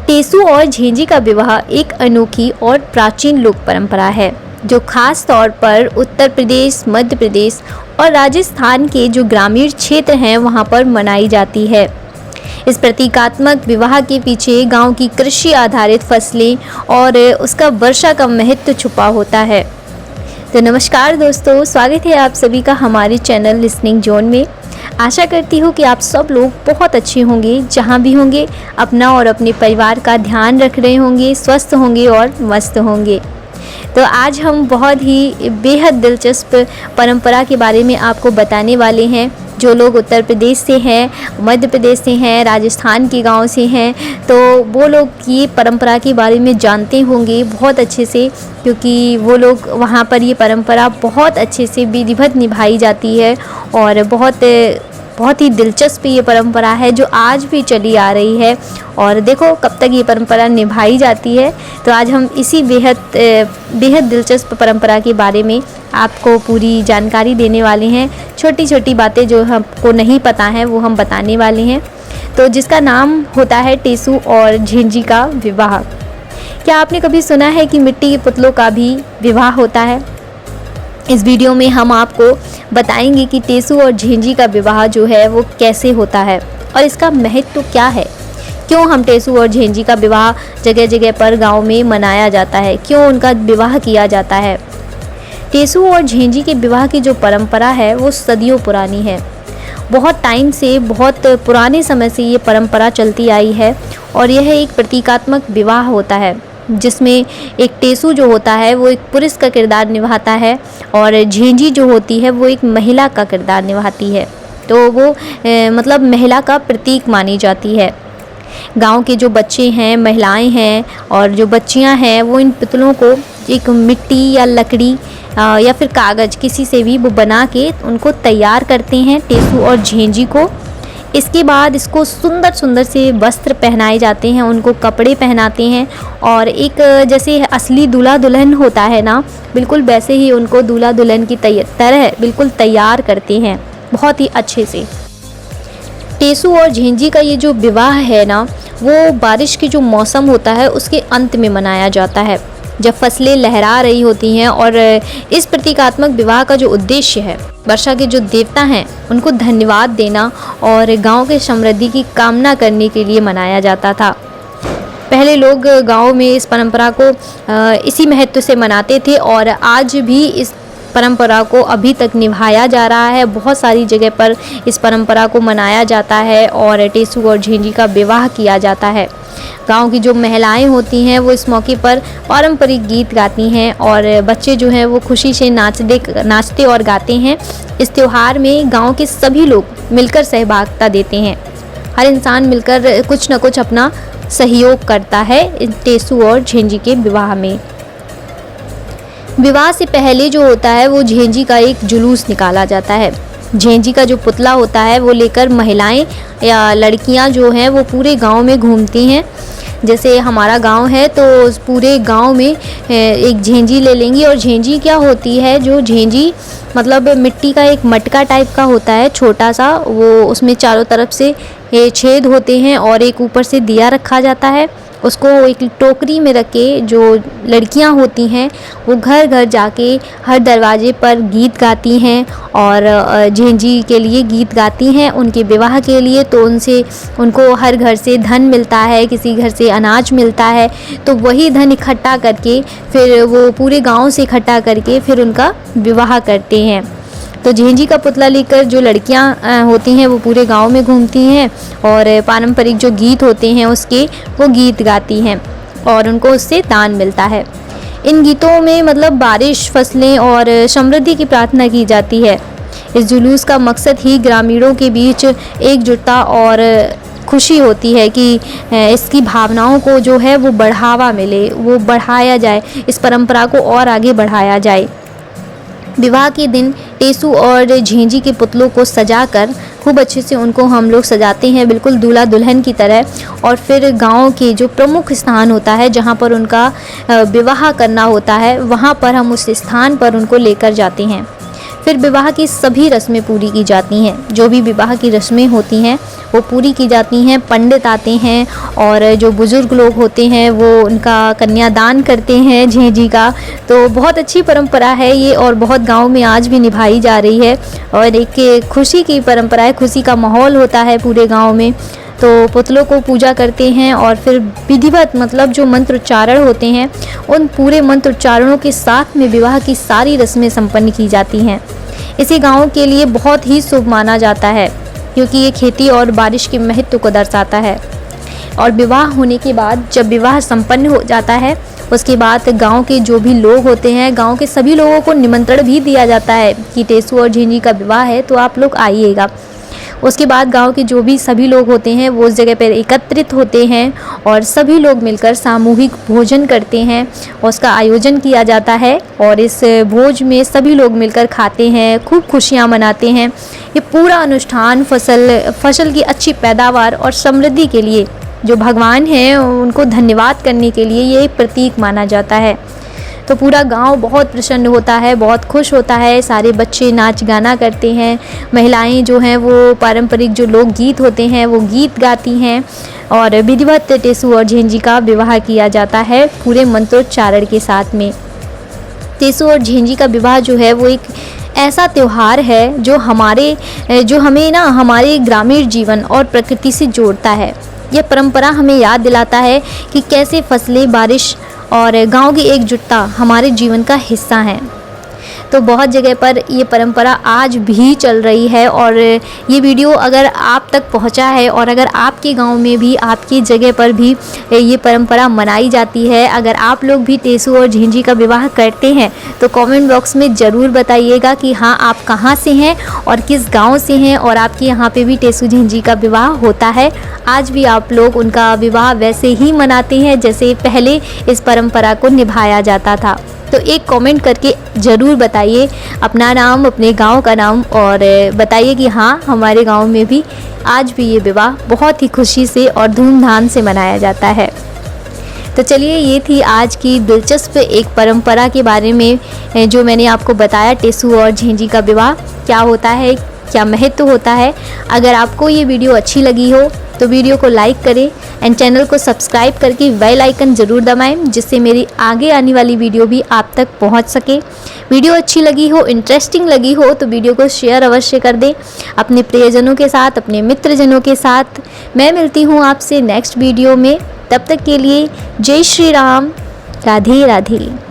टेसू और झेंझी का विवाह एक अनोखी और प्राचीन लोक परंपरा है जो खास तौर पर उत्तर प्रदेश, मध्य प्रदेश और राजस्थान के जो ग्रामीण क्षेत्र हैं वहां पर मनाई जाती है। इस प्रतीकात्मक विवाह के पीछे गांव की कृषि आधारित फसलें और उसका वर्षा का महत्व छुपा होता है। तो नमस्कार दोस्तों, स्वागत है आप सभी का हमारे चैनल लिसनिंग जोन में। आशा करती हूँ कि आप सब लोग बहुत अच्छे होंगे, जहाँ भी होंगे अपना और अपने परिवार का ध्यान रख रहे होंगे, स्वस्थ होंगे और मस्त होंगे। तो आज हम बहुत ही बेहद दिलचस्प परंपरा के बारे में आपको बताने वाले हैं। जो लोग उत्तर प्रदेश से हैं, मध्य प्रदेश से हैं, राजस्थान के गांव से हैं, तो वो लोग ये परंपरा के बारे में जानते होंगे बहुत अच्छे से, क्योंकि वो लोग वहाँ पर ये परंपरा बहुत अच्छे से विधिवत निभाई जाती है और बहुत ही दिलचस्प ये परंपरा है जो आज भी चली आ रही है। और देखो कब तक ये परंपरा निभाई जाती है। तो आज हम इसी बेहद दिलचस्प परंपरा के बारे में आपको पूरी जानकारी देने वाले हैं। छोटी छोटी बातें जो हमको नहीं पता हैं वो हम बताने वाले हैं। तो जिसका नाम होता है टेसू और झेंझी का विवाह। क्या आपने कभी सुना है कि मिट्टी के पुतलों का भी विवाह होता है? इस वीडियो में हम आपको बताएंगे कि टेसू और झेंझी का विवाह जो है वो कैसे होता है और इसका महत्व क्या है। क्यों हम टेसू और झेंझी का विवाह जगह जगह पर गांव में मनाया जाता है, क्यों उनका विवाह किया जाता है। टेसू और झेंझी के विवाह की जो परंपरा है वो सदियों पुरानी है। बहुत टाइम से, बहुत पुराने समय से ये परंपरा चलती आई है और यह एक प्रतीकात्मक विवाह होता है जिसमें एक टेसू जो होता है वो एक पुरुष का किरदार निभाता है और झेंझी जो होती है वो एक महिला का किरदार निभाती है। तो वो मतलब महिला का प्रतीक मानी जाती है। गांव के जो बच्चे हैं, महिलाएं हैं और जो बच्चियां हैं वो इन पुतलों को एक मिट्टी या लकड़ी या फिर कागज़ किसी से भी वो बना के उनको तैयार करते हैं, टेसू और झेंझी को। इसके बाद इसको सुंदर सुंदर से वस्त्र पहनाए जाते हैं, उनको कपड़े पहनाते हैं और एक जैसे असली दूल्हा दुल्हन होता है ना, बिल्कुल वैसे ही उनको दूल्हा दुल्हन की तरह बिल्कुल तैयार करते हैं बहुत ही अच्छे से। टेसू और झेंझी का ये जो विवाह है ना, वो बारिश की जो मौसम होता है उसके अंत में मनाया जाता है, जब फसलें लहरा रही होती हैं। और इस प्रतीकात्मक विवाह का जो उद्देश्य है, वर्षा के जो देवता हैं उनको धन्यवाद देना और गांव के समृद्धि की कामना करने के लिए मनाया जाता था। पहले लोग गांव में इस परंपरा को इसी महत्व से मनाते थे और आज भी इस परंपरा को अभी तक निभाया जा रहा है। बहुत सारी जगह पर इस परंपरा को मनाया जाता है और टेसू और झेंझी का विवाह किया जाता है। गांव की जो महिलाएं होती हैं वो इस मौके पर पारंपरिक गीत गाती हैं और बच्चे जो हैं वो खुशी से नाचते और गाते हैं। इस त्यौहार में गांव के सभी लोग मिलकर सहभागिता देते हैं। हर इंसान मिलकर कुछ न कुछ अपना सहयोग करता है टेसू और झेंझी के विवाह में। विवाह से पहले जो होता है वो झेंझी का एक जुलूस निकाला जाता है। झेंझी का जो पुतला होता है वो लेकर महिलाएं या लड़कियां जो हैं वो पूरे गांव में घूमती हैं। जैसे हमारा गांव है तो पूरे गांव में एक झेंझी ले लेंगी। और झेंझी क्या होती है, जो झेंझी मतलब मिट्टी का एक मटका टाइप का होता है छोटा सा, वो उसमें चारों तरफ से छेद होते हैं और एक ऊपर से दिया रखा जाता है। उसको एक टोकरी में रख के जो लड़कियां होती हैं वो घर घर जाके हर दरवाजे पर गीत गाती हैं और झेंझी के लिए गीत गाती हैं उनके विवाह के लिए। तो उनको हर घर से धन मिलता है, किसी घर से अनाज मिलता है, तो वही धन इकट्ठा करके फिर वो पूरे गांव से इकट्ठा करके फिर उनका विवाह करते हैं। तो झेंझी का पुतला लेकर जो लड़कियां होती हैं वो पूरे गांव में घूमती हैं और पारंपरिक जो गीत होते हैं उसके वो गीत गाती हैं और उनको उससे दान मिलता है। इन गीतों में मतलब बारिश, फसलें और समृद्धि की प्रार्थना की जाती है। इस जुलूस का मकसद ही ग्रामीणों के बीच एकजुटता और खुशी होती है कि इसकी भावनाओं को जो है वो बढ़ावा मिले, वो बढ़ाया जाए, इस परंपरा को और आगे बढ़ाया जाए। विवाह के दिन टेसू और झेंझी के पुतलों को सजाकर खूब अच्छे से उनको हम लोग सजाते हैं, बिल्कुल दूल्हा दुल्हन की तरह। और फिर गांव के जो प्रमुख स्थान होता है जहां पर उनका विवाह करना होता है, वहां पर हम उस स्थान पर उनको लेकर जाते हैं। फिर विवाह की सभी रस्में पूरी की जाती हैं। जो भी विवाह की रस्में होती हैं वो पूरी की जाती हैं। पंडित आते हैं और जो बुज़ुर्ग लोग होते हैं वो उनका कन्यादान करते हैं झेंझी का। तो बहुत अच्छी परंपरा है ये और बहुत गाँव में आज भी निभाई जा रही है और एक खुशी की परंपरा है, खुशी का माहौल होता है पूरे गाँव में। तो पुतलों को पूजा करते हैं और फिर विधिवत मतलब जो मंत्रोच्चारण होते हैं उन पूरे मंत्रोच्चारणों के साथ में विवाह की सारी रस्में संपन्न की जाती हैं। इसे गाँव के लिए बहुत ही शुभ माना जाता है क्योंकि ये खेती और बारिश के महत्व को दर्शाता है। और विवाह होने के बाद जब विवाह संपन्न हो जाता है उसके बाद गांव के जो भी लोग होते हैं, गांव के सभी लोगों को निमंत्रण भी दिया जाता है कि टेसू और झेंझी का विवाह है तो आप लोग आइएगा। उसके बाद गांव के जो भी सभी लोग होते हैं वो उस जगह पर एकत्रित होते हैं और सभी लोग मिलकर सामूहिक भोजन करते हैं। उसका आयोजन किया जाता है और इस भोज में सभी लोग मिलकर खाते हैं, खूब खुशियां मनाते हैं। ये पूरा अनुष्ठान फसल की अच्छी पैदावार और समृद्धि के लिए जो भगवान हैं उनको धन्यवाद करने के लिए ये प्रतीक माना जाता है। तो पूरा गांव बहुत प्रसन्न होता है, बहुत खुश होता है। सारे बच्चे नाच गाना करते हैं, महिलाएं जो हैं वो पारंपरिक जो लोकगीत होते हैं वो गीत गाती हैं और विधिवत टेसू और झेंझी का विवाह किया जाता है पूरे मंत्रोच्चारण के साथ में। टेसू और झेंझी का विवाह जो है वो एक ऐसा त्यौहार है जो हमें ना हमारे ग्रामीण जीवन और प्रकृति से जोड़ता है। यह परंपरा हमें याद दिलाता है कि कैसे फसलें, बारिश और गांव की एकजुटता हमारे जीवन का हिस्सा हैं। तो बहुत जगह पर ये परंपरा आज भी चल रही है और ये वीडियो अगर आप तक पहुंचा है और अगर आपके गांव में भी, आपकी जगह पर भी ये परंपरा मनाई जाती है, अगर आप लोग भी टेसू और झेंझी का विवाह करते हैं तो कमेंट बॉक्स में ज़रूर बताइएगा कि हाँ आप कहाँ से हैं और किस गांव से हैं और आपके यहाँ पे भी टेसू झेंझी का विवाह होता है। आज भी आप लोग उनका विवाह वैसे ही मनाते हैं जैसे पहले इस परंपरा को निभाया जाता था। तो एक कमेंट करके ज़रूर बताइए अपना नाम, अपने गांव का नाम और बताइए कि हाँ हमारे गांव में भी आज भी ये विवाह बहुत ही खुशी से और धूमधाम से मनाया जाता है। तो चलिए ये थी आज की दिलचस्प एक परंपरा के बारे में जो मैंने आपको बताया, टेसू और झेंझी का विवाह क्या होता है, क्या महत्व होता है। अगर आपको ये वीडियो अच्छी लगी हो तो वीडियो को लाइक करें एंड चैनल को सब्सक्राइब करके बेल आइकन ज़रूर दबाएं जिससे मेरी आगे आने वाली वीडियो भी आप तक पहुंच सके। वीडियो अच्छी लगी हो, इंटरेस्टिंग लगी हो तो वीडियो को शेयर अवश्य कर दें अपने प्रियजनों के साथ, अपने मित्रजनों के साथ। मैं मिलती हूँ आपसे नेक्स्ट वीडियो में, तब तक के लिए जय श्री राम, राधे राधे।